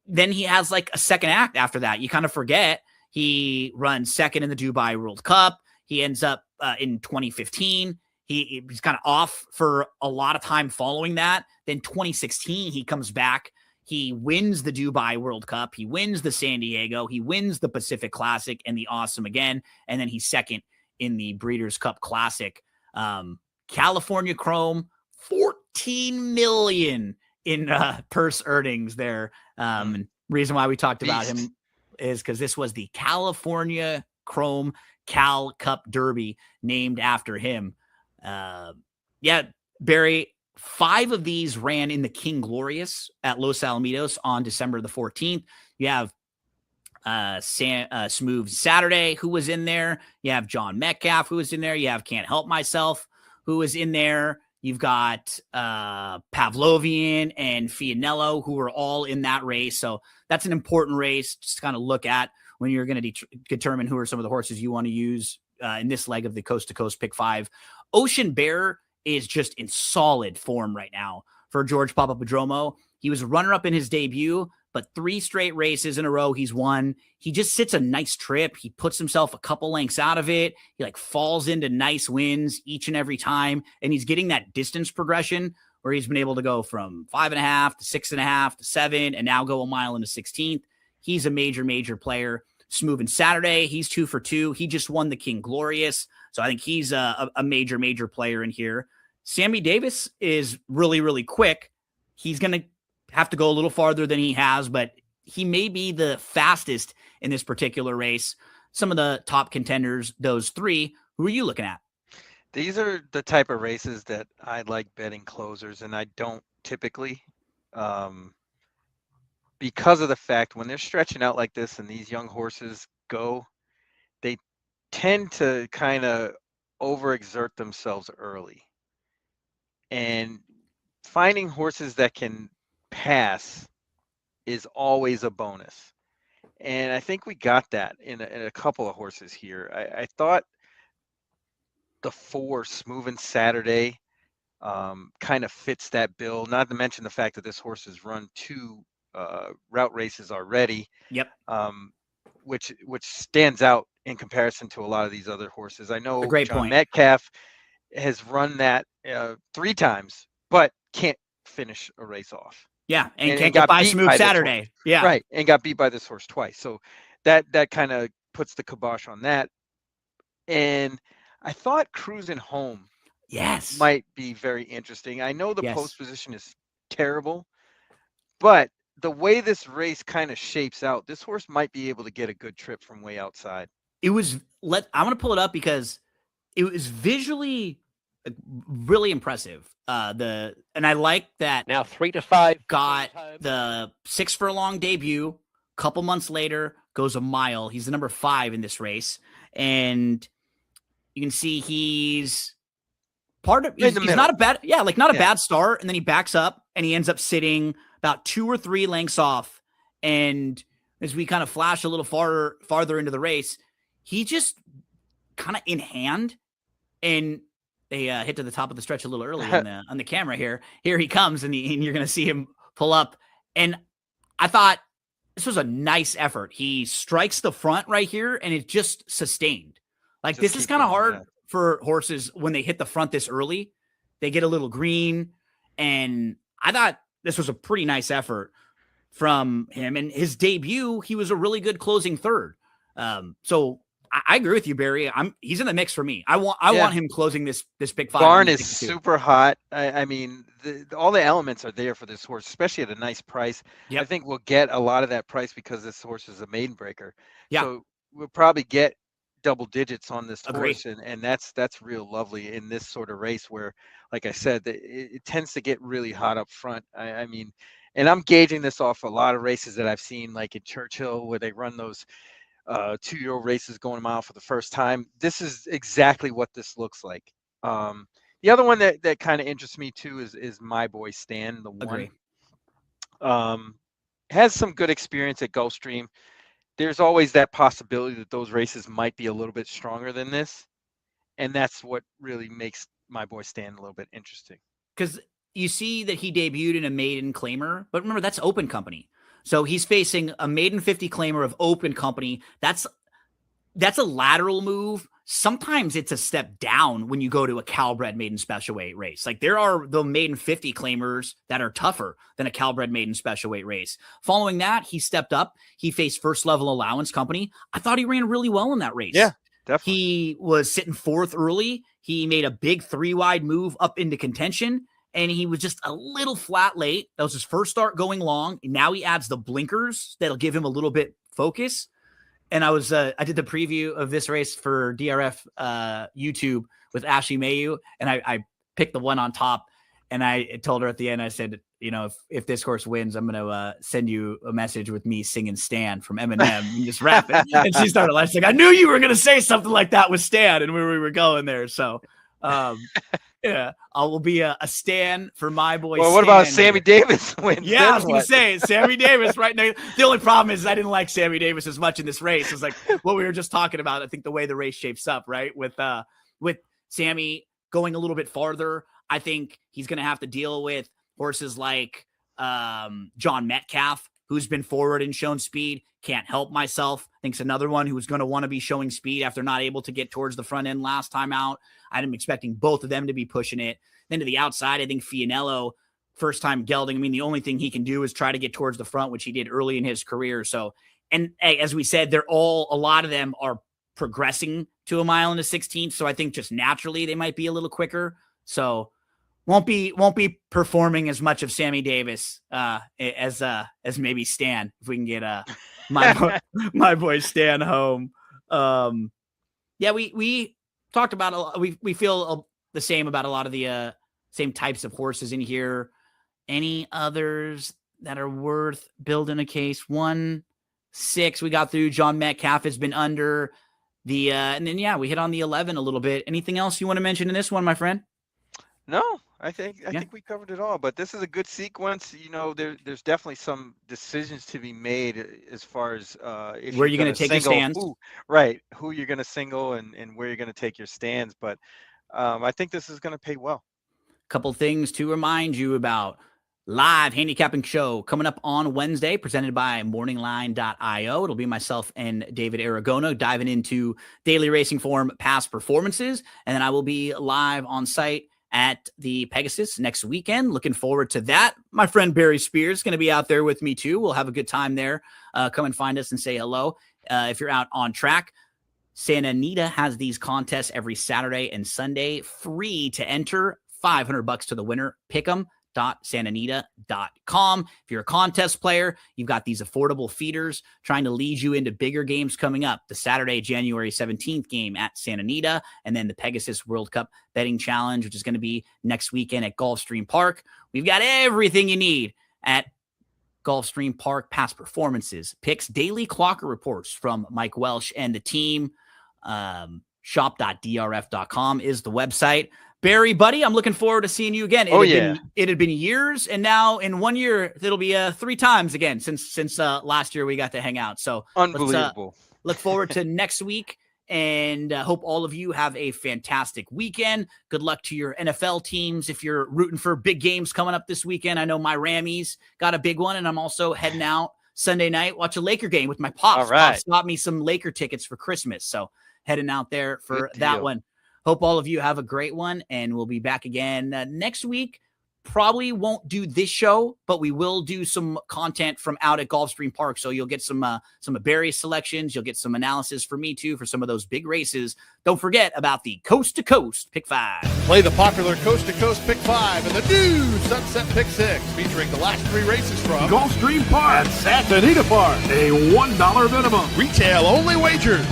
then he has like a second act after that. You kind of forget he runs second in the Dubai World Cup. He ends up in 2015. He's kind of off for a lot of time following that. Then 2016, he comes back. He wins the Dubai World Cup. He wins the San Diego. He wins the Pacific Classic and the Awesome again. And then he's second in the Breeders' Cup Classic. California Chrome, 14 million in purse earnings there. Reason why we talked about him is because this was the California Chrome Cal Cup Derby named after him. Barry, 5 of these ran in the King Glorious at Los Alamitos on December the 14th. You have Smooth Saturday, who was in there. You have John Metcalf, who was in there. You have Can't Help Myself, who was in there. You've got Pavlovian and Fianello, who are all in that race. So that's an important race just to kind of look at when you're going to determine who are some of the horses you want to use in this leg of the Coast to Coast Pick 5. Ocean Bear is just in solid form right now for George Papapadromo. He was runner-up in his debut, but 3 straight races in a row he's won. He just sits a nice trip. He puts himself a couple lengths out of it. He falls into nice wins each and every time, and he's getting that distance progression where he's been able to go from 5.5 to 6.5 to 7, and now go a mile into 16th. He's a major player. Smooth and Saturday, he's 2 for 2. He just won the King Glorious, so I think he's a major player in here. Sammy Davis is really quick. He's going to have to go a little farther than he has, but he may be the fastest in this particular race. Some of the top contenders, those 3, who are you looking at? These are the type of races that I like betting closers, and I don't typically, because of the fact when they're stretching out like this and these young horses go, they tend to kind of overexert themselves early. And finding horses that can pass is always a bonus. And I think we got that in a couple of horses here. I thought the 4 Smooth and Saturday kind of fits that bill, not to mention the fact that this horse has run 2 route races already. Yep. Which stands out in comparison to a lot of these other horses. I know John point. Metcalf has run that 3 times, but can't finish a race off. Yeah, and can't get by Smooth Saturday. Yeah, right, and got beat by this horse twice. So that kind of puts the kibosh on that. And I thought Cruising Home, might be very interesting. I know the post position is terrible, but the way this race kind of shapes out, this horse might be able to get a good trip from way outside. I'm going to pull it up because it was visually really impressive. And I like that. Now 3 to 5 got the 6 furlong debut. Couple months later, goes a mile. He's the number 5 in this race, and you can see he's part of. He's not a bad, not a bad start, and then he backs up and he ends up sitting about 2 or 3 lengths off. And as we kind of flash a little farther into the race, he just kind of in hand, and they hit to the top of the stretch a little early on the camera here. Here he comes, and you're going to see him pull up. And I thought this was a nice effort. He strikes the front right here, and it just sustained. This is kind of hard for horses when they hit the front this early. They get a little green, and I thought this was a pretty nice effort from him. And his debut, he was a really good closing third. So I agree with you, Barry. He's in the mix for me. I want him closing this Pick 5. Barn is super hot. I mean, all the elements are there for this horse, especially at a nice price. Yep. I think we'll get a lot of that price because this horse is a maiden breaker. Yeah. So we'll probably get double digits on this horse, and that's real lovely in this sort of race where, like I said, it tends to get really hot up front. I mean, and I'm gauging this off a lot of races that I've seen, like in Churchill, where they run those 2-year-old races going a mile for the first time. This is exactly what this looks like. The other one that kind of interests me too is My Boy Stan, the one. Has some good experience at Gulfstream. There's always that possibility that those races might be a little bit stronger than this, and that's what really makes My Boy Stan a little bit interesting. Because you see that he debuted in a maiden claimer, but remember, that's open company. So he's facing a maiden 50 claimer of open company. That's a lateral move sometimes it's a step down when you go to a Calbred maiden special weight race. Like there are the maiden 50 claimers that are tougher than a Calbred maiden special weight race. Following that, he stepped up. He faced First Level Allowance Company. I thought he ran really well in that race. Yeah, definitely. He was sitting fourth early. He made a big 3-wide move up into contention, and he was just a little flat late. That was his first start going long. Now he adds the blinkers that'll give him a little bit focus. And I did the preview of this race for DRF YouTube with Ashley Mayu, and I picked the one on top, and I told her at the end, I said, if this horse wins, I'm going to send you a message with me singing Stan from Eminem and just rap it. And she started laughing. She's like, I knew you were going to say something like that with Stan, and where we were going there. So, yeah, I will be a Stan for my boy. Well, what about Sammy Davis wins? Yeah, I was going to say Sammy Davis right now. The only problem is I didn't like Sammy Davis as much in this race. It's like what we were just talking about. I think the way the race shapes up, right? With Sammy going a little bit farther, I think he's going to have to deal with horses like John Metcalf, who's been forward and shown speed. Can't help myself. I think it's another one who's going to want to be showing speed after not able to get towards the front end last time out. I'm expecting both of them to be pushing it. Then to the outside, I think Fianello, first time gelding. I mean, the only thing he can do is try to get towards the front, which he did early in his career. So, and as we said, a lot of them are progressing to 1 mile and a 16th. So I think just naturally they might be a little quicker. So won't be performing as much of Sammy Davis as maybe Stan, if we can get my boy Stan home. Yeah, we talked about we feel the same about a lot of the same types of horses in here. Any others that are worth building a case? 1-6 we got through. John Metcalf has been under the and then we hit on the 11 a little bit. Anything else you want to mention in this one, my friend? No, I think we covered it all, but this is a good sequence. There's definitely some decisions to be made as far as if where you're going to take your stands, who you're going to single and where you're going to take your stands. But I think this is going to pay well. Couple things to remind you about. Live handicapping show coming up on Wednesday, presented by morningline.io. It'll be myself and David Aragono diving into daily racing form past performances, and then I will be live on site at the Pegasus next weekend. Looking forward to that. My friend Barry Spears is going to be out there with me too. We'll have a good time there. Come and find us and say hello. If you're out on track, Santa Anita has these contests every Saturday and Sunday, free to enter, $500 to the winner. Pick 'em. santanita.com. If you're a contest player, you've got these affordable feeders trying to lead you into bigger games coming up. The Saturday, January 17th game at Santa Anita, and then the Pegasus World Cup Betting Challenge, which is going to be next weekend at Gulfstream Park. We've got everything you need at Gulfstream Park. Past performances, picks, daily clocker reports from Mike Welsh and the team. Shop.drf.com is the website. Barry, buddy, I'm looking forward to seeing you again. It had been years, and now in 1 year, it'll be 3 times again since last year we got to hang out. So unbelievable. Look forward to next week, and hope all of you have a fantastic weekend. Good luck to your NFL teams if you're rooting for big games coming up this weekend. I know my Rammies got a big one, and I'm also heading out Sunday night, watch a Laker game with my pops. All right. Pops got me some Laker tickets for Christmas, so heading out there for that one. Hope all of you have a great one, and we'll be back again next week. Probably won't do this show, but we will do some content from out at Gulfstream Park. So you'll get some of Barry's selections. You'll get some analysis for me too for some of those big races. Don't forget about the Coast to Coast Pick 5. Play the popular Coast to Coast Pick 5 and the new Sunset Pick 6, featuring the last 3 races from Gulfstream Park at Santa Anita Park. A $1 minimum. retail only wagers.